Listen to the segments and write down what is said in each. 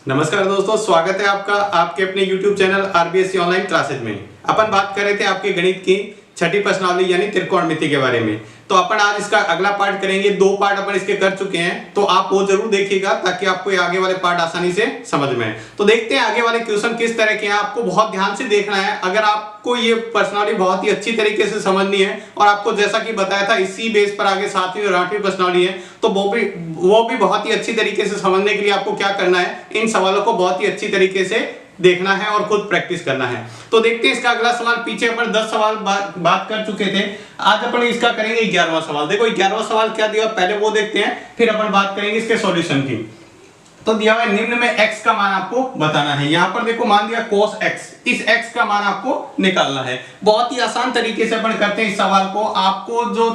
नमस्कार दोस्तों, स्वागत है आपका आपके अपने YouTube channel RBSC online classes में। अपन बात कर रहे थे आपके गणित की छठी प्रश्नावली यानी त्रिकोणमिति के बारे में। तो अपन आज इसका अगला पार्ट करेंगे। 2 पार्ट अपन इसके कर चुके हैं, तो आप वो जरूर देखिएगा ताकि आपको ये आगे वाले पार्ट आसानी से समझ में आए। तो देखते हैं आगे वाले क्वेश्चन किस तरह के हैं। आपको बहुत ध्यान से देखना है। अगर आपको ये प्रश्नावली बहुत ही अच्छी तरीके से समझनी है और आपको जैसा कि बताया था इसी बेस पर आगे 7वीं और 8वीं प्रश्नावली है, तो वो भी बहुत ही अच्छी तरीके से समझने के लिए आपको क्या करना है, इन सवालों को बहुत ही अच्छी तरीके से देखना है और खुद प्रैक्टिस करना है। तो देखते हैं इसका अगला सवाल। पीछे अपन 10 सवाल बात कर चुके थे। आज अपन इसका करेंगे 11वां सवाल। देखो 11वां सवाल क्या दिया पहले वो देखते हैं, फिर अपन बात करेंगे इसके सॉल्यूशन की। तो दिया हुआ निम्न में x का मान आपको बताना है। यहां पर देखो मान दिया cos x, इस x का मान आपको निकालना है। बहुत ही आसान तरीके से अपन करते हैं इस सवाल को। आपको जो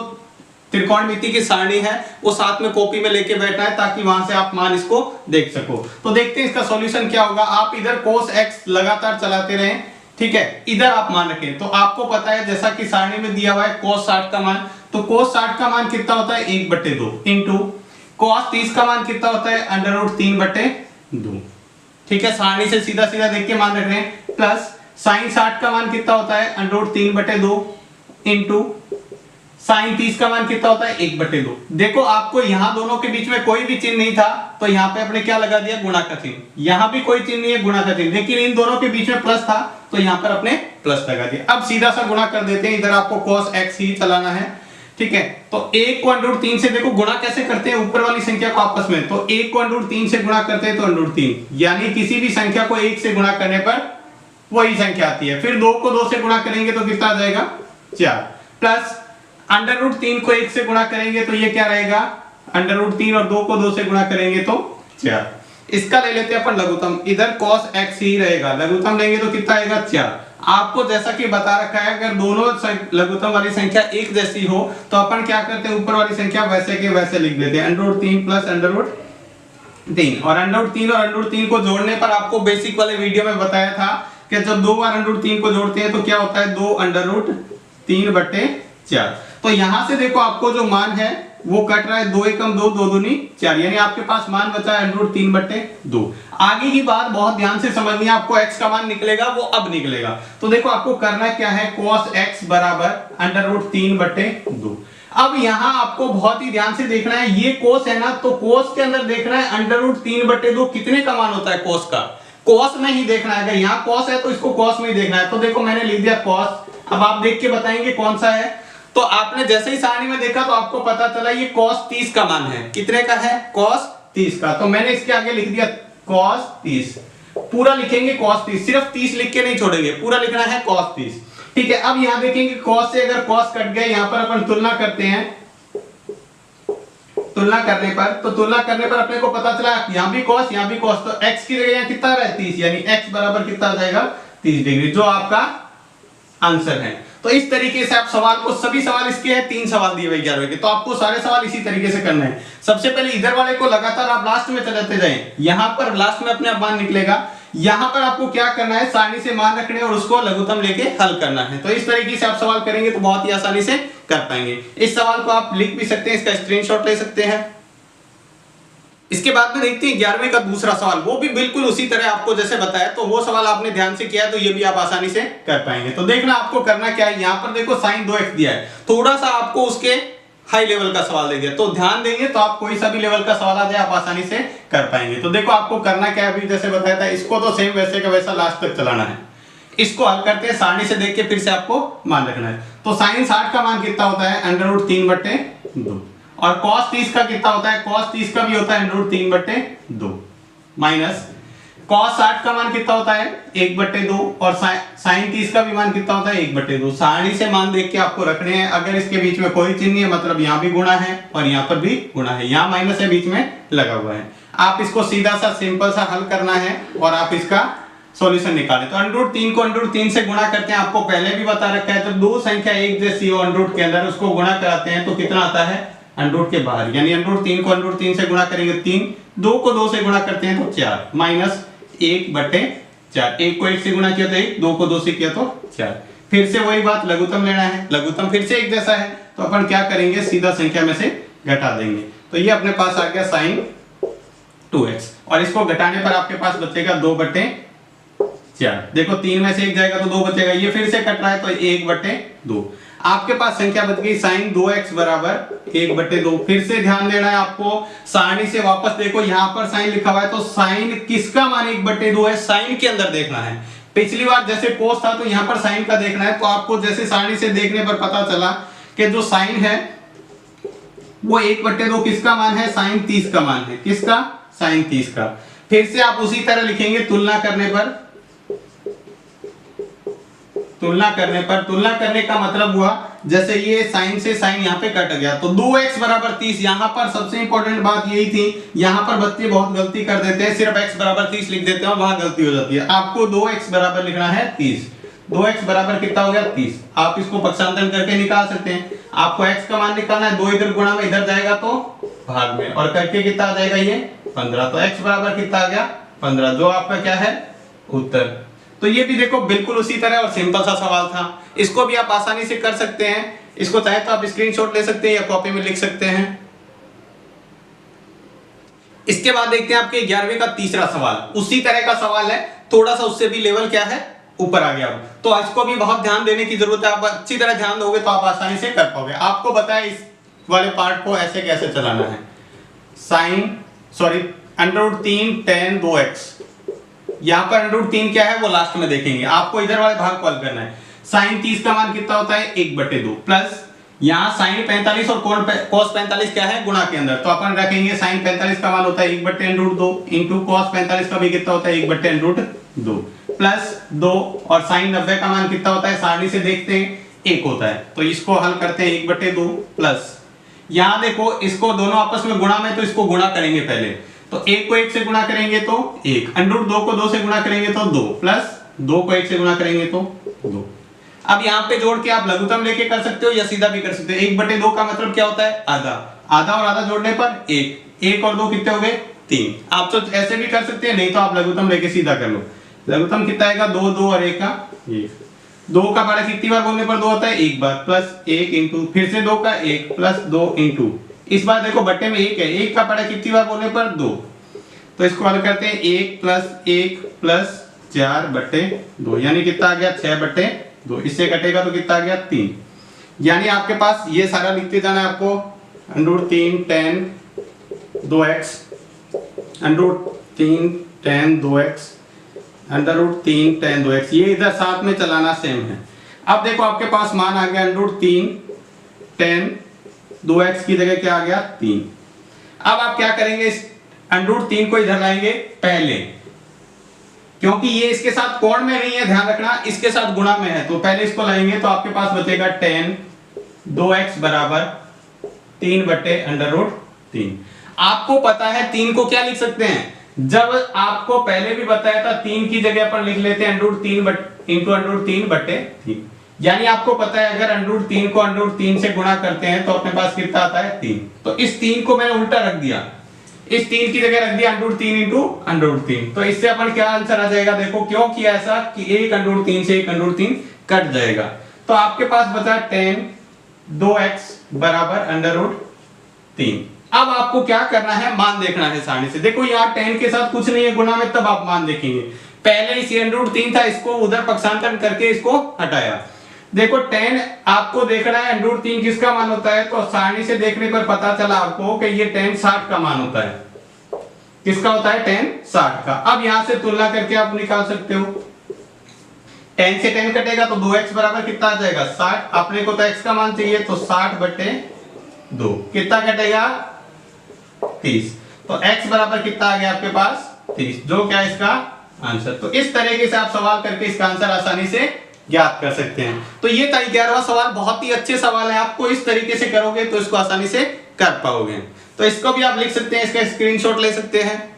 त्रिकोणमिति की सारणी है वो साथ में कॉपी में लेके बैठना है ताकि वहां से आप मान इसको देख सको। तो देखते हैं इसका सॉल्यूशन क्या होगा। आप इधर cos x लगातार चलाते रहें, ठीक है, इधर आप मान रखें। तो आपको पता है जैसा कि सारणी में दिया हुआ है cos 60 का मान, तो cos 60 का मान कितना होता है 1/2 इंटू cos 30 का मान कितना होता है √3/2। ठीक है, सारणी से सीधा सीधा देख के मान रख रहे हैं। प्लस sin 60 का मान कितना होता है √3/2 इंटू sin 30 का मान कितना होता है 1/2। देखो आपको यहां दोनों के बीच में कोई भी चिन्ह नहीं था, तो यहां पे अपने क्या लगा दिया, गुणा का चिन्ह। यहां भी कोई चिन्ह नहीं है, गुणा का चिन्ह, लेकिन इन दोनों के बीच में प्लस था तो यहां पर अपने प्लस लगा दिया। अब सीधा सा गुणा कर देते हैं। इधर आपको cos x ही चलाना है, ठीक है। तो 1 को √3 से देखो गुणा कैसे करते हैं, ऊपर वाली संख्या को आपस में। तो 1 को √3 से गुणा करते हैं तो √3, यानी किसी भी संख्या को 1 से गुणा करने पर वही संख्या आती है। फिर 2 को 2 से गुणा करेंगे तो कितना आ जाएगा 4, प्लस √3 को 1 से गुणा करेंगे तो ये क्या रहेगा √3 और 2 को 2 से गुणा करेंगे तो 4। इसका ले लेते हैं अपन लघुत्तम। इधर cos x ही रहेगा, लघुत्तम लेंगे तो कितना आएगा 4। आपको जैसा कि बता रखा है अगर दोनों लघुत्तम वाली संख्या एक जैसी हो तो अपन क्या करते हैं, ऊपर वाली संख्या वैसे के वैसे लिख देते हैं, √3 प्लस √3। और √3 को जोड़ने पर आपको बेसिक वाले वीडियो में बताया था कि जब 2 बार √3 को जोड़ते हैं तो क्या होता है 2√3/4। तो यहां से देखो आपको जो मान है वो कट रहा है, 2 एकम 2, 2 दूनी 4, यानी आपके पास मान बचा है √3/2। आगे की बात बहुत ध्यान से समझनी है। आपको x का मान निकलेगा वो अब निकलेगा। तो देखो आपको करना क्या है, cos x बराबर √3/2। अब यहां आपको बहुत ही ध्यान से देखना है, ये cos है ना, तो cos के अंदर देखना है √3/2 कितने का मान होता है cos का, cos में ही देखना है। अगर यहाँ cos है तो इसको cos में ही देखना है। तो देखो मैंने लिख दिया cos। अब आप देख के बताएंगे कौन सा है। तो आपने जैसे ही सारणी में देखा तो आपको पता चला ये cos 30 का मान है। कितने का है cos 30 का। तो मैंने इसके आगे लिख दिया cos 30। पूरा लिखेंगे cos 30, सिर्फ 30 लिख के नहीं छोड़ेंगे, पूरा लिखना है cos 30, ठीक है। अब यहां देखेंगे cos से अगर cos कट गए, यहां पर अपन तुलना करते हैं। तुलना करने पर अपने को पता चला यहां भी cos यहां भी cos, तो x की जगह यहां कितना है 30, यानी x बराबर कितना आ जाएगा 30 डिग्री, जो आपका आंसर है। तो इस तरीके से आप सवाल को, सभी सवाल इसके हैं, 3 सवाल दिए हुए 11 के, तो आपको सारे सवाल इसी तरीके से करना है। सबसे पहले इधर वाले को लगातार आप लास्ट में चलाते जाएं, यहां पर लास्ट में अपने आप मान निकलेगा। यहां पर आपको क्या करना है, सारणी से मान रखने और उसको लघुत्तम लेके हल करना है। तो इस तरीके से आप सवाल करेंगे तो बहुत ही आसानी से कर पाएंगे। इस सवाल को आप लिख भी सकते हैं, इसका स्क्रीनशॉट ले सकते हैं। इसके बाद में देखते हैं 11वें का दूसरा सवाल, वो भी बिल्कुल उसी तरह आपको जैसे बताया। तो वो सवाल आपने ध्यान से किया तो ये भी आप आसानी से कर पाएंगे। तो देखना आपको करना क्या है, यहाँ पर देखो sin 2x दिया है, थोड़ा सा आपको उसके हाई लेवल का सवाल दे दिया, तो ध्यान देंगे तो आप कोई सा भी लेवल का सवाल आ जाए आप आसानी से कर पाएंगे। तो देखो आपको करना क्या है, अभी जैसे बताया था इसको तो सेम वैसे का वैसा लास्ट तक चलाना है। इसको हल करते हैं, सारणी से देख के फिर से आपको मान रखना है। तो sin 60 का मान कितना होता है √3/2, और cos 30 का कितना होता है, cos 30 का भी होता है √3/2, माइनस cos 60 का मान कितना होता है 1/2, और sin 30 का भी मान कितना होता है 1/2। सारणी से मान देख के आपको रखने हैं। अगर इसके बीच में कोई चिन्ह नहीं है मतलब यहाँ भी गुणा है और यहाँ पर भी गुणा है, यहाँ माइनस है बीच में लगा हुआ है। आप इसको सीधा सा सिंपल सा हल करना है और आप इसका सॉल्यूशन निकालें। तो √3 को √3 से गुणा करते हैं, आपको पहले भी बता रखा है। जब दो संख्या एक जैसी हो √ के अंदर, उसको गुणा कराते हैं तो कितना आता है √ के बाहर, यानी √3 को √3 से गुणा करेंगे 3, 2 को 2 से गुणा करते हैं तो 4, माइनस 1/4। 1 को 1 से गुणा किया तो 1, 2 को 2 से किया तो 4। फिर से वही बात, लघुत्तम लेना है, लघुत्तम फिर से एक जैसा है तो अपन क्या करेंगे, सीधा संख्या में से घटा देंगे। तो ये अपने पास आ गया sin 2x। और इसको घटाने पर आपके पास बचेगा 2/4। देखो 3 में से 1 जाएगा तो 2 बचेगा, ये फिर से कट रहा है तो 1/2। आपके पास संख्या बच गई sin 2x बराबर 1/2। फिर से ध्यान देना है आपको, सारणी से वापस देखो, यहाँ पर साइन लिखा हुआ है तो साइन किसका मान 1/2 है, साइन के अंदर देखना है। पिछली बार जैसे कोस था तो यहाँ पर साइन का देखना है, तो आपको जैसे सारणी से देखने पर पता चला कि जो साइन है वो 1/2 किसका मान है, साइन 30 का मान है। किसका, साइन 30 का। फिर से आप उसी तरह लिखेंगे, तुलना करने पर, तुलना करने का मतलब हुआ जैसे ये साइन से साइन यहाँ पे कट गया तो 2x बराबर 30। यहाँ पर सबसे इंपॉर्टेंट बात यही थी, यहाँ पर बच्चे बहुत गलती कर देते हैं, सिर्फ x बराबर 30 लिख देते हैं, वहां गलती हो जाती है। आपको 2x बराबर लिखना है 30। 2x बराबर कितना हो गया, 30। आप इसको पक्षांतरण करके निकाल सकते हैं। आपको x का मान निकालना है, 2 इधर गुणा में इधर जाएगा तो भाग में, और करके कितना आ जाएगा ये 15। तो x बराबर कितना आ गया 15, जो आपका क्या है उत्तर। तो ये भी देखो बिल्कुल उसी तरह और सिंपल सा सवाल था, इसको भी आप आसानी से कर सकते हैं। इसको चाहे तो आप स्क्रीनशॉट ले सकते हैं या कॉपी में लिख सकते हैं। इसके बाद देखते हैं आपके 11वीं का तीसरा सवाल, उसी तरह का सवाल है, थोड़ा सा उससे भी लेवल क्या है ऊपर आ गया। तो इसको भी बहुत ध्यान देने की जरूरत है, आप अच्छी तरह ध्यान दोगे तो आप आसानी से कर पाओगे। आपको बताया इस वाले पार्ट को ऐसे कैसे चलाना है। √3 tan 2x, यहाँ पर √3 क्या है वो लास्ट में देखेंगे, आपको इधर वाले भाग को हल करना है। साइन 30 का मान कितना होता है 1/2, प्लस यहाँ साइन 45 और cos 45 क्या है गुणा के अंदर, तो अपन रखेंगे साइन 45 का मान होता है 1/√2 इंटू cos 45 का भी कितना होता है 1/√2 प्लस 2, और साइन 90 का मान कितना होता है सारणी से देखते हैं 1 होता है, तो इसको हल करते हैं 1/2 प्लस यहाँ देखो इसको दोनों आपस में गुणा में, तो इसको गुणा करेंगे पहले, तो 1 को 1 से गुणा करेंगे तो 1, √2 को 2 से गुणा करेंगे तो 2, प्लस 2 को 1 से गुणा करेंगे तो 2। अब यहाँ पे जोड़ के आप लघुत्तम लेके कर सकते हो या सीधा भी कर सकते हो। 1/2 का मतलब क्या होता है आधा, आधा और आधा जोड़ने पर 1, 1 और 2 कितने हो गए 3। आप तो ऐसे भी कर सकते हैं, नहीं तो आप लघुत्तम लेके सीधा कर लो। लघुत्तम कितना आएगा 2, 2 और 1 का 1। 2 का पारा कितनी बार बोलने पर 2 होता है, एक बार, प्लस 1 इंटू फिर से 2 का 1 प्लस 2 इंटू, इस बार देखो बट्टे में 1 है, 1 का पारा कितनी बार बोलने पर 2, तो इसको हल करते हैं 1 प्लस 1 प्लस 4/2, यानी कितना आ गया 6/2। इससे कटेगा तो कितना आ गया 3। यानी आपके पास ये सारा लिखते जाना है आपको, √3 tan 2x, √3 tan 2x, √3 tan 2x, ये इधर साथ में चलाना सेम है। अब देखो आपके पास मान आ गया √3 tan 2x की जगह क्या आ गया 3। अब आप क्या करेंगे, इस √3 को इधर लाएंगे पहले, क्योंकि ये इसके साथ कोण में नहीं है, ध्यान रखना, इसके साथ गुणा में है, तो पहले इसको लाएंगे तो आपके पास बचेगा tan 2x बराबर 3/√3। आपको पता है 3 को क्या लिख सकते हैं, जब आपको पहले भी बताया था 3 की जगह पर लिख लेते हैं √3 यानी आपको पता है अगर √3 को √3 से गुणा करते हैं तो अपने पास कितना आता है 3। तो इस 3 को मैंने उल्टा रख दिया, इस 3 की जगह रख दिया √3 तो इससे अपन क्या आंसर आ जाएगा, देखो क्यों किया ऐसा कि 1 √3 से 1 √3 कट जाएगा, तो आपके पास बचा tan 2x बराबर √3। अब आपको क्या करना है, मान देखना है सारणी से। देखो यहाँ tan के साथ कुछ नहीं है गुणा में, तब आप मान देखेंगे। पहले इस √3 था, इसको उधर पक्षांतरण करके इसको हटाया। देखो tan आपको देखना है √3 किसका मान होता है, तो सारणी से देखने पर पता चला आपको कि ये tan 60 का मान होता है। किसका होता है, tan 60 का। अब यहां से तुलना करके आप निकाल सकते हो, tan से tan कटेगा तो 2x बराबर कितना आ जाएगा 60। अपने को तो x का मान चाहिए तो 60/2 कितना कटेगा 30, तो x बराबर कितना आ गया आपके पास 30, जो क्या इसका आंसर। तो इस तरीके से आप सवाल करके इसका आंसर आसानी से ज्ञात कर सकते हैं। तो ये था 11वां सवाल, बहुत ही अच्छे सवाल है, आपको इस तरीके से करोगे तो इसको आसानी से कर पाओगे। तो इसको भी आप लिख सकते हैं, इसका स्क्रीनशॉट ले सकते हैं।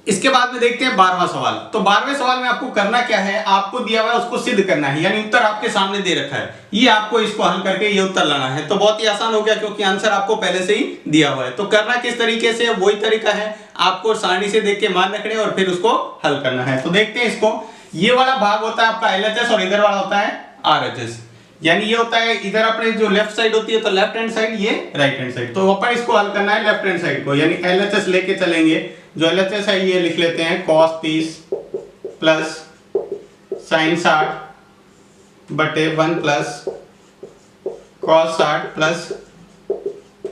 इसके बाद में देखते हैं 12वां सवाल। तो 12वें सवाल में आपको करना क्या है, आपको दिया हुआ है उसको सिद्ध करना है, यानी उत्तर आपके सामने दे रखा है, ये आपको इसको हल करके ये उत्तर लाना है। तो बहुत ही आसान हो गया क्योंकि आंसर आपको पहले से ही दिया हुआ है। तो करना किस तरीके से, वही तरीका है, आपको सारणी से देख के मान रखने और फिर उसको हल करना है। तो देखते हैं इसको, ये वाला भाग होता है आपका LHS और इधर वाला होता है RHS। यानी ये होता है इधर अपने जो लेफ्ट साइड होती है तो लेफ्ट हैंड साइड, ये राइट हैंड साइड। तो अपन इसको हल करना है लेफ्ट हैंड साइड को, यानी LHS लेके चलेंगे। जो LHS है ये लिख लेते हैं cos 30 प्लस sin 60 बटे 1 प्लस cos 60 प्लस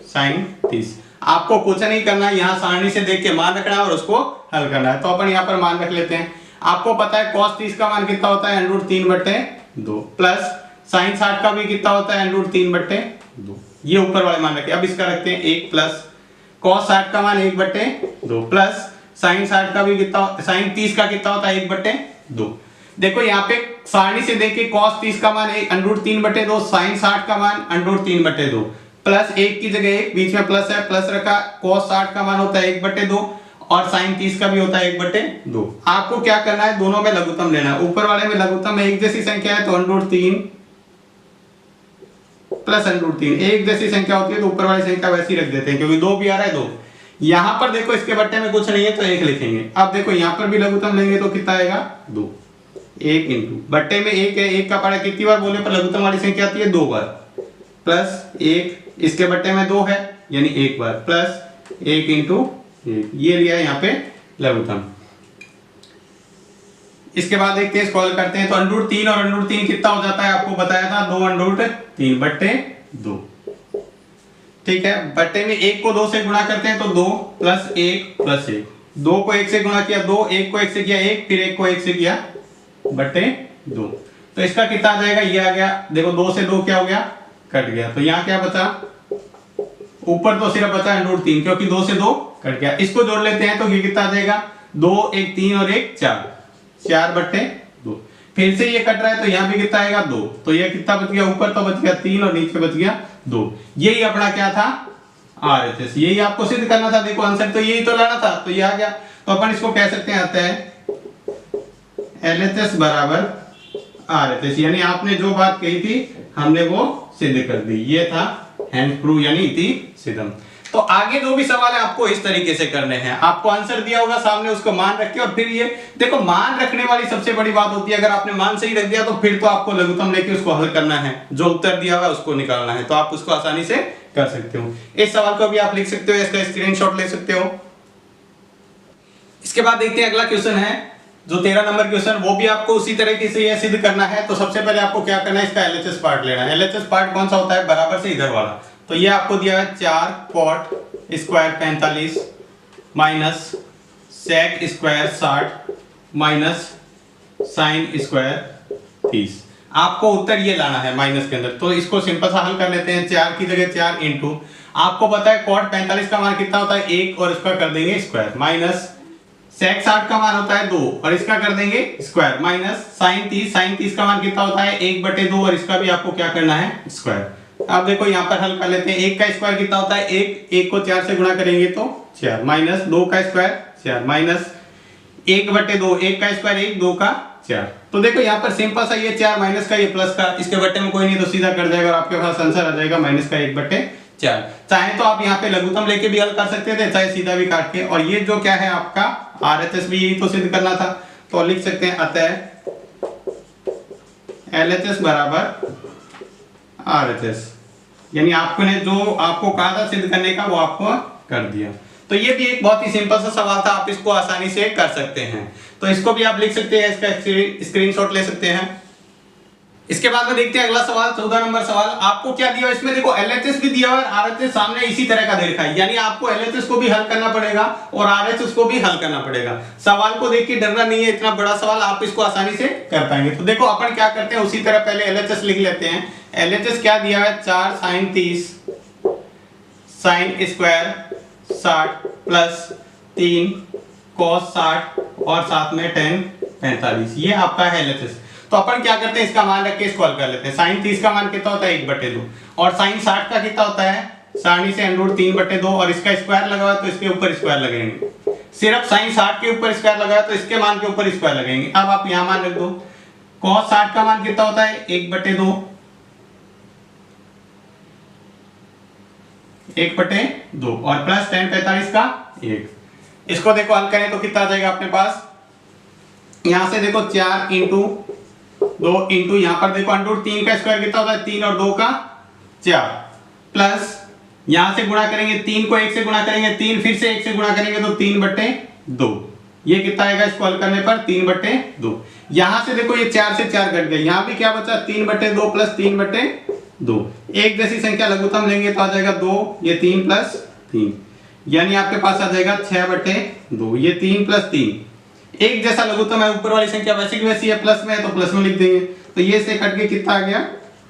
sin 30। आपको कुछ नहीं करना है, यहाँ सारणी से देख के मान रखना है और उसको हल करना है। तो अपन यहाँ पर मान रख लेते हैं। आपको पता है cos 30 का मान कितना होता है √3 बटे 2 प्लस sin 60 का भी कितना होता है √3 बटे 2। ये ऊपर वाले मान रखे। अब इसका रखते हैं 1 प्लस cos 60 का मान 1 बटे 2 प्लस sin 60 का भी कितना, sin 30 का कितना होता है 1 बटे 2। देखो यहाँ पे सारणी से देख के cos 30 का मान √3 बटे 2, sin 60 का मान √3 बटे 2 प्लस 1 की जगह 1 बीच में प्लस है, प्लस रखा। cos 60 का मान होता है 1 बटे 2 और sin 30 का भी होता है 1 बटे 2। आपको क्या करना है, दोनों में लघुत्तम लेना है। ऊपर वाले में लघुत्तम एक जैसी संख्या है तो √3 प्लस √3 एक जैसी संख्या होती है तो ऊपर वाली संख्या वैसी रख देते हैं, क्योंकि 2 भी आ रहा है 2। यहाँ पर देखो इसके बट्टे में कुछ नहीं है तो 1 लिखेंगे। अब देखो यहाँ पर भी लघुत्तम लेंगे तो कितना आएगा 2। 1 इंटू बट्टे में 1 है, 1 का पड़ा कितनी बार बोले पर लघुत्तम वाली संख्या आती है 2 बार, प्लस 1 इसके बट्टे में 2 है यानी 1 बार, प्लस 1 इंटू 1 ये लिया है यहाँ पे लघुत्तम। इसके बाद देखते हैं, सॉल्व करते हैं। तो √3 और √3 कितना हो जाता है, आपको बताया था 2 √3 बट्टे 2। ठीक है, बट्टे में 1 को 2 से गुणा करते हैं तो 2 प्लस 1 प्लस 1, 2 को 1 से गुणा किया 2, 1 को 1 से किया 1, फिर 1 को 1 से किया बट्टे 2। तो इसका कितना आ जाएगा, ये आ गया। देखो 2 से 2 क्या हो गया, कट गया। तो यहाँ क्या बचा, ऊपर तो सिर्फ बचा √3 क्योंकि 2 से 2 कट गया। इसको जोड़ लेते हैं तो ये कितना आ जाएगा 2 1 3 और 1 4, 4 बट्टे 2। फिर से ये कट रहा है तो यहाँ भी कितना आएगा 2। तो ये कितना बच गया, ऊपर तो बच गया 3 और नीचे बच गया 2। यही अपना क्या था RHS, यही आपको सिद्ध करना था। देखो आंसर तो यही तो लाना था, तो ये आ गया। तो अपन इसको कह सकते हैं आता है LHS बराबर RHS, यानी आपने जो बात कही थी हमने वो सिद्ध कर दी। ये था हैंड प्रूव यानी इति सिद्धम। तो आगे जो भी सवाल है आपको इस तरीके से करने हैं। आपको आंसर दिया होगा सामने, उसको मान रखिए और फिर ये देखो मान रखने वाली सबसे बड़ी बात होती है। अगर आपने मान सही रख दिया तो फिर तो आपको लघुत्तम लेके उसको हल करना है, जो उत्तर दिया हुआ है उसको निकालना है। तो आप उसको आसानी से कर सकते हो। इस सवाल को भी आप लिख सकते हो, इसका स्क्रीनशॉट ले सकते हो। इसके बाद देखते हैं अगला क्वेश्चन है जो 13 नंबर क्वेश्चन, वो भी आपको उसी तरीके से ये सिद्ध करना है। तो सबसे पहले आपको क्या करना है, इसका LHS पार्ट लेना है। LHS पार्ट कौन सा होता है, बराबर से इधर वाला। तो ये आपको दिया है 4 cot square 45 minus sec square 60 minus sin square 30। आपको उत्तर ये लाना है माइनस के अंदर। तो इसको सिंपल सा हल कर लेते हैं। 4 की जगह 4 इंटू, आपको पता है cot 45 का मान कितना होता है 1 और इसका कर देंगे स्क्वायर, माइनस sec 60 का मान होता है 2 और इसका कर देंगे स्क्वायर, माइनस sin 30 का मान कितना होता है 1 बटे 2 और इसका भी आपको क्या करना है स्क्वायर। अब देखो यहाँ पर हल कर लेते हैं। 1 का स्क्वायर कितना होता है 1, 1 को 4 से गुणा करेंगे तो 4, माइनस 2 का स्क्वायर 4, माइनस 1 बटे 2, 1 का स्क्वायर 1, 2 का 4। तो देखो यहाँ पर सिंपल सा ये 4 माइनस का, ये प्लस का, इसके बट्टे में कोई नहीं तो सीधा कर जाएगा और आपके पास आंसर आ जाएगा माइनस का 1 बटे 4। चाहे तो आप यहाँ पे लघुत्तम लेके भी हल कर सकते थे, चाहे सीधा भी काट के। और ये जो क्या है आपका RHS भी यही तो सिद्ध करना था। तो लिख सकते हैं अतः LHS बराबर RHS, यानी आपने जो आपको कहा था सिद्ध करने का वो आपको कर दिया। तो ये भी एक बहुत ही सिंपल सा सवाल था, आप इसको आसानी से कर सकते हैं। तो इसको भी आप लिख सकते हैं, इसका स्क्रीनशॉट ले सकते हैं। इसके बाद में देखते हैं अगला सवाल, 14 नंबर सवाल। आपको क्या दिया है इसमें, देखो LHS भी दिया हुआ है, RHS सामने इसी तरह का दे रखा है, यानी आपको LHS को भी हल करना पड़ेगा और RHS को भी हल करना पड़ेगा। सवाल को देख के डरना नहीं है, इतना बड़ा सवाल आप इसको आसानी से कर पाएंगे। तो देखो अपन क्या करते हैं, उसी तरह पहले LHS लिख लेते हैं। LHS क्या दिया है 4 sin 30 sin square 60 plus 3 cos 60 और साथ में tan 45, ये आपका है LHS। तो अपन क्या करते हैं, इसका मान रख के इसको हल कर लेते हैं। sin 30 का मान कितना होता है 1 बटे 2 और sin 60 का कितना होता है सारणी से √3 बटे 2 और इसका स्क्वायर लगा हुआ तो इसके ऊपर स्क्वायर लगेंगे। सिर्फ sin 60 के ऊपर स्क्वायर लगाया तो इसके मान के ऊपर स्क्वायर लगेंगे। अब आप यहाँ मान रख दो, cos 60 का मान कितना होता है 1 बटे 2, 1 बटे 2 और प्लस tan 45 का 1। इसको देखो हल करें तो कितना आ जाएगा अपने पास, यहां से देखो 4 इंटू 2 इंटू यहाँ पर देखो अंडर रूट 3 का स्क्वायर कितना होता है 3 और 2 का 4 प्लस यहाँ से गुणा करेंगे 3 को 1 से गुणा करेंगे 3 फिर से 1 से गुणा करेंगे तो 3/2 ये कितना आएगा इसको हल करने पर 3/2। यहाँ से देखो ये 4 से 4 कट गया यहाँ भी क्या बचा 3/2 प्लस 3/2 एक जैसी संख्या लघुत्तम लेंगे तो आ जाएगा 2 ये 3 प्लस 3 यानी आपके पास आ जाएगा 6/2 ये 3 प्लस 3 एक जैसा लघुत्तम है ऊपर वाली संख्या वैसी की वैसी है प्लस में है तो प्लस में लिख देंगे तो ये से कट के कितना आ गया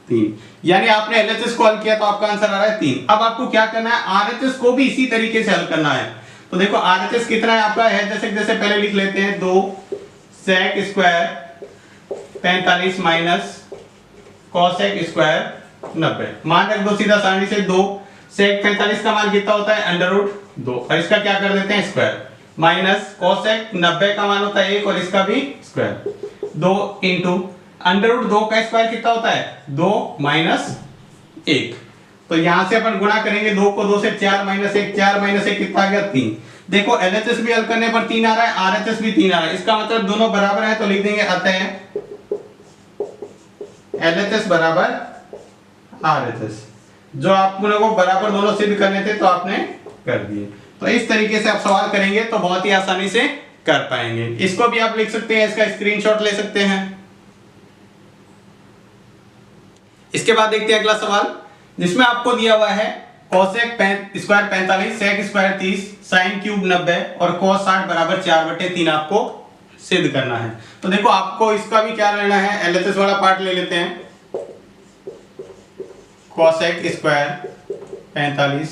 3 यानी आपने एलएचएस को हल किया तो आपका आंसर आ रहा है 3। अब आपको क्या करना है आरएचएस को भी इसी तरीके से हल करना है। तो देखो आरएचएस कितना है आपका है जैसे पहले लिख लेते हैं 2 sec square 45 minus cosec square 90 मान रख दो सीधा सारणी से 2 sec 45 का मान कितना होता है √2 और इसका क्या कर देते हैं स्क्वायर माइनस cosec 90 का मान होता है 1 और इसका भी स्क्वायर 2 इंटू √2 का स्क्वायर कितना होता है 2 माइनस 1 तो यहां से अपन गुणा करेंगे 2 को 2 से 4 माइनस 1 4 माइनस 1 कितना आ गया 3। देखो एलएचएस भी हल करने पर 3 आ रहा है आरएचएस भी 3 आ रहा है इसका मतलब दोनों बराबर है तो लिख देंगे अतः एलएचएस बराबर आरएचएस जो आप लोगों को बराबर दोनों सिद्ध करने थे तो आपने कर दिए। तो इस तरीके से आप सवाल करेंगे तो बहुत ही आसानी से कर पाएंगे। इसको भी आप लिख सकते हैं इसका स्क्रीनशॉट ले सकते हैं। इसके बाद देखते हैं अगला सवाल जिसमें आपको दिया हुआ है cosec square 45 sec square 30 sin cube 90 और cos 60 बराबर 4/3 आपको सिद्ध करना है। तो देखो आपको इसका भी क्या लेना है एलएचएस वाला पार्ट ले लेते हैं cosec square 45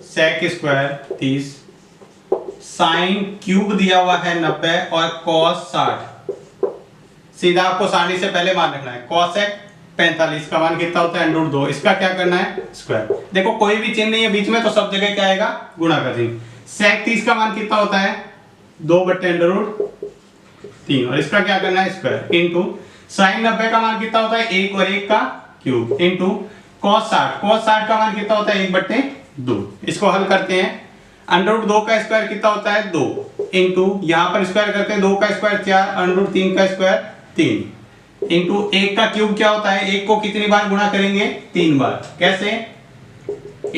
sec square 30 sin cube दिया हुआ है 90 और cos 60 सीधा आपको सारणी से पहले मान रखना है cosec 45 का मान कितना होता है √2 इसका क्या करना है स्क्वायर देखो कोई भी चिन्ह नहीं है बीच में तो सब जगह क्या आएगा गुणा का चिन्ह sec 30 का मान कितना होता है 2/√3 और इसका क्या करना है स्क्वायर इंटू sin 90 का मान कितना होता है 1 और 1 का क्यूब इंटू cos 60 का मान कितना होता है 1/2 इसको हल करते हैं √2 का स्क्वायर कितना होता है 2 इंटू यहाँ पर स्क्वायर करते हैं 2 का स्क्वायर 4 √3 का स्क्वायर 3 इंटू 1 का क्यूब क्या होता है 1 को कितनी बार गुणा करेंगे 3 बार कैसे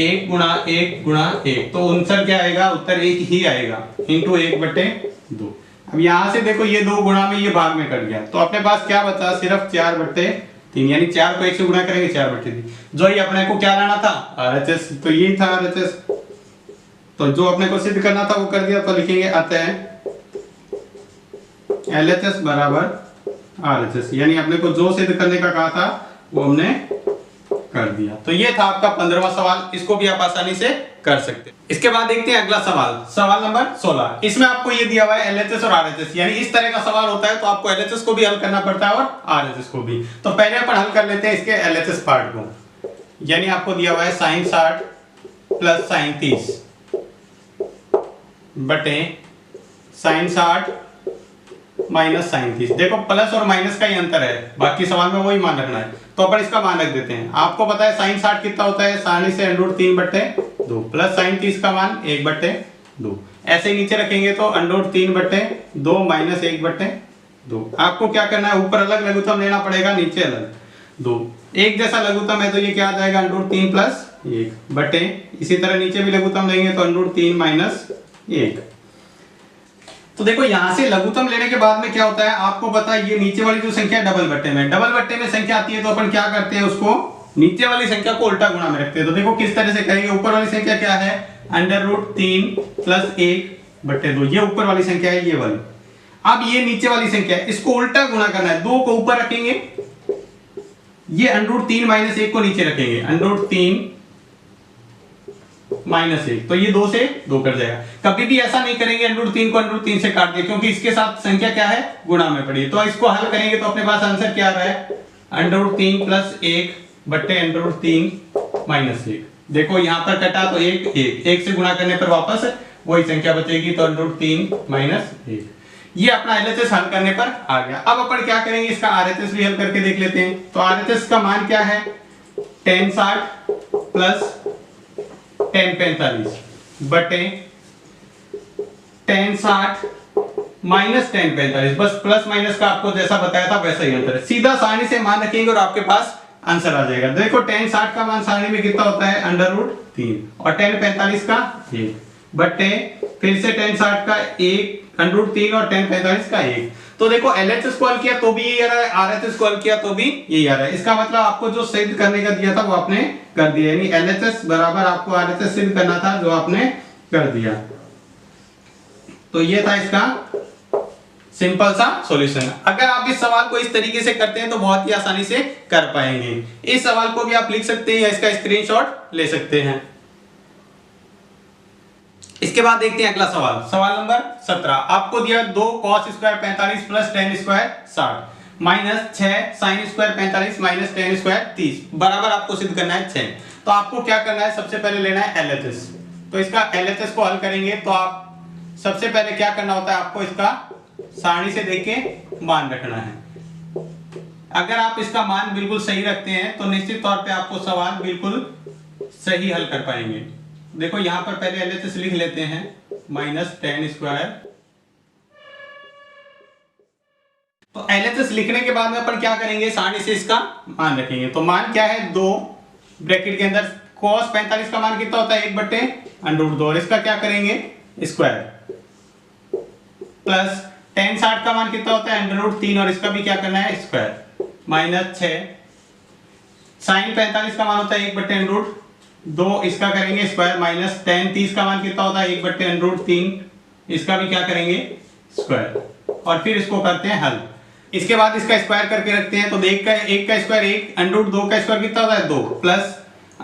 1 गुणा 1 गुणा 1 तो आंसर क्या आएगा उत्तर 1 ही आएगा इंटू 1/2। अब यहां से देखो ये 2 गुणा में ये भाग में कट गया तो अपने पास क्या बचा सिर्फ 4/3 यानी 4 को 1 से गुणा करेंगे 4/3 जो ये अपने को क्या लाना था आरएचएस तो यही था आरएचएस तो जो अपने को सिद्ध करना था वो कर दिया तो लिखेंगे अतः एलएचएस बराबर आरएचएस यानी अपने को जो सिद्ध करने का कहा था वो हमने कर दिया। तो ये था आपका 15वां सवाल इसको भी आप आसानी से कर सकते हैं। इसके बाद देखते हैं अगला सवाल नंबर 16 इसमें आपको ये दिया हुआ है एलएचएस और आरएचएस यानी इस तरह का सवाल होता है तो आपको एलएचएस को भी हल करना पड़ता है और आरएचएस को भी। तो पहले अपन हल कर लेते हैं इसके एलएचएस पार्ट को यानी आपको दिया हुआ है sin 60 प्लस sin 30 बटे sin 60 माइनस sin 30 देखो प्लस और माइनस का ही अंतर है बाकी सवाल में वही मान रखना है तो अपन इसका मान रख देते हैं। आपको पता है sin 60 कितना होता है सारणी से √3/2 प्लस sin 30 का मान 1/2 ऐसे नीचे रखेंगे तो √3/2 माइनस 1/2। आपको क्या करना है ऊपर अलग लघुत्तम लेना पड़ेगा नीचे अलग 2 एक जैसा लघुत्तम है तो ये क्या आ जाएगा √3 प्लस 1 बटे इसी तरह नीचे भी लघुत्तम लेंगे तो √3 माइनस 1। तो देखो यहां से लघुत्तम लेने के बाद में क्या होता है आपको पता है ये नीचे वाली जो संख्या डबल बट्टे में संख्या आती है तो अपन क्या करते हैं उसको नीचे वाली संख्या को उल्टा गुणा में रखते हैं। तो देखो किस तरह से करेंगे ऊपर वाली संख्या क्या है √3 प्लस 1/2 ये ऊपर वाली संख्या है ये वाली। अब ये नीचे वाली संख्या है इसको उल्टा गुणा करना है 2 को ऊपर रखेंगे ये √3 माइनस 1 को नीचे रखेंगे √3 माइनस 1 तो ये 2 से 2 कट जाएगा। कभी भी ऐसा नहीं करेंगे √3 को √3 से काट दिया क्योंकि इसके साथ संख्या क्या है गुणा में पड़ी है। तो इसको हल करेंगे तो अपने पास आंसर क्या आ रहा है √3 प्लस 1 बटे √3 माइनस 1। देखो यहां पर कटा तो 1 से गुणा करने पर वापस वही संख्या बचेगी तो √3 माइनस 1। ये अपना एलएचएस हल करने पर आ गया। अब अपन क्या करेंगे इसका आरएचएस भी हल करके देख लेते हैं। तो आरएचएस का मान क्या है tan 60 प्लस tan 45 बटे tan 60 माइनस 1045, बस प्लस माइनस का आपको जैसा बताया था वैसा ही आंसर है। सीधा सारणी से मान रखेंगे और आपके पास आंसर आ जाएगा। देखो tan 60 का मान सारणी में कितना होता है, √3 और tan 45 का 1 बटे फिर से tan 60 का 1 √3 और tan 45 का 1। तो देखो LHS स्क्वायर किया तो भी यही आ रहा है, RHS स्क्वायर किया तो भी यही आ रहा है। इसका मतलब आपको जो सिद्ध करने का दिया था वो आपने कर दिया, यानी LHS बराबर आपको RHS सिद्ध करना था जो आपने कर दिया। तो ये था इसका सिंपल सा सॉल्यूशन। अगर आप इस सवाल को इस तरीके से करते हैं तो बहुत ही आसानी से कर पाएंगे। इस सवाल को भी आप लिख सकते हैं या इसका स्क्रीनशॉट ले सकते हैं। इसके बाद देखते हैं अगला सवाल, सवाल नंबर 17। आपको दिया 2 cos square 45 plus tan square 60 minus 6 sin square 45 minus tan square 30 बराबर आपको सिद्ध करना है 6। तो आपको क्या करना है, सबसे पहले लेना है LHS। तो इसका LHS को हल करेंगे तो आप सबसे पहले क्या करना होता है, आपको इसका सारणी से देख के मान रखना है। अगर आप इसका मान बिल्कुल सही रखते हैं तो निश्चित तौर पे आपको सवाल बिल्कुल सही हल कर पाएंगे। देखो यहां पर पहले LHS लिख लेते हैं, माइनस tan स्क्वायर। तो LHS लिखने के बाद में अपन क्या करेंगे, सारणी से इसका मान रखेंगे। तो मान क्या है, 2 ब्रैकेट के अंदर cos 45 का मान कितना होता है, 1 बटे √2 और इसका क्या करेंगे स्क्वायर, प्लस tan 60 का मान कितना होता है √3 और इसका भी क्या करना है स्क्वायर, माइनस 6 sin 45 का मान होता है 1 बटे √2 इसका करेंगे स्क्वायर, माइनस tan 30 का मान कितना होता है 1 बटे √3 इसका भी क्या करेंगे स्क्वायर और फिर इसको करते हैं हल। इसके बाद इसका स्क्वायर करके रखते हैं। तो देख का 1 का स्क्वायर 1, √2 का स्क्वायर कितना होता है 2 प्लस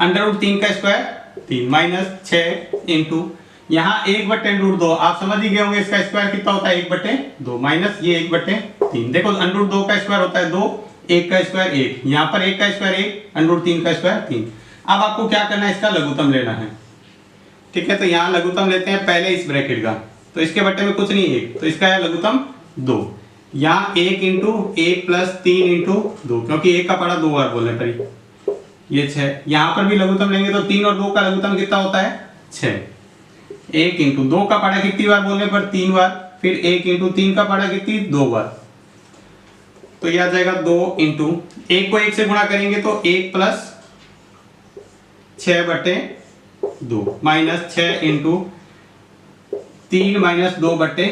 √3 का स्क्वायर 3 माइनस 6 इंटू यहाँ 1 बटे √2 आप समझ ही गए होंगे इसका स्क्वायर कितना होता है 1 बटे 2 माइनस ये 1 बटे 3। देखो √2 का स्क्वायर होता है 2, 1 का स्क्वायर 1, यहाँ पर 1 का स्क्वायर 1, √3 का स्क्वायर 3। अब आपको क्या करना है, इसका लघुत्तम लेना है। ठीक है, तो यहाँ लघुत्तम लेते हैं पहले इस ब्रैकेट का, तो इसके बटे में कुछ नहीं 1, तो इसका है लघुत्तम 2। यहाँ 1 इंटू 1 प्लस 3 इंटू 2, क्योंकि 1 का पड़ा 2 बार बोलने पर ये 6। यहाँ पर भी लघुत्तम लेंगे तो 3 और 2 का लघुत्तम कितना होता है 6। 1 इंटू 2 का पड़ा कितनी बार बोलने पर 3 बार, फिर 1 इंटू 3 का पड़ा कितनी 2 बार, तो यह आ जाएगा 2 इंटू 1 को 1 से गुणा करेंगे तो 1 प्लस 6 बटे 2 माइनस 6 इंटू 3 माइनस 2 बटे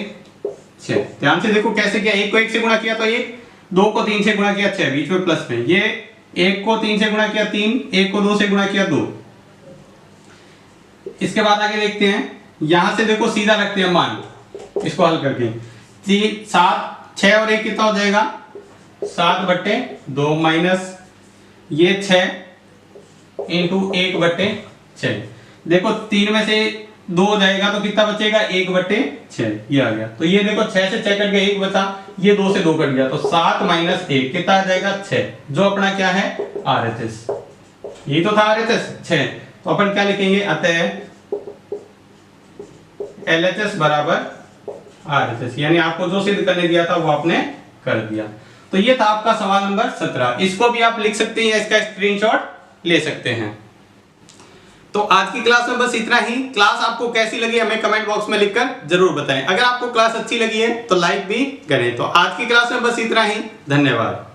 6। ध्यान से देखो कैसे किया, 1 को 1 से गुणा किया तो 1, 2 को 3 से गुणा किया 6, बीच में प्लस में, ये 1 को 3 से गुणा किया 3, 1 को 2 से गुणा किया 2। इसके बाद आगे देखते हैं, यहां से देखो सीधा रखते हैं मान, इसको हल करके 3 7 6 और 1 कितना हो जाएगा 7 बटे 2 माइनस ये 6 इंटू 1 बटे 6। देखो 3 में से 2 हो जाएगा तो कितना बचेगा 1 बटे 6, ये आ गया। तो ये देखो 6 से 6 कट गया 1 बचा, ये 2 से 2 कट गया तो 7 माइनस 1 कितना आ जाएगा 6, जो अपना क्या है RHS, यही तो था RHS 6। तो अपन क्या लिखेंगे, अतः LHS बराबर RHS, यानी आपको जो सिद्ध करने दिया था वो आपने कर दिया। तो ये था आपका सवाल नंबर 17। इसको भी आप लिख सकते हैं, इसका स्क्रीनशॉट ले सकते हैं। तो आज की क्लास में बस इतना ही। क्लास आपको कैसी लगी हमें कमेंट बॉक्स में लिखकर जरूर बताएं। अगर आपको क्लास अच्छी लगी है तो लाइक भी करें। तो आज की क्लास में बस इतना ही, धन्यवाद।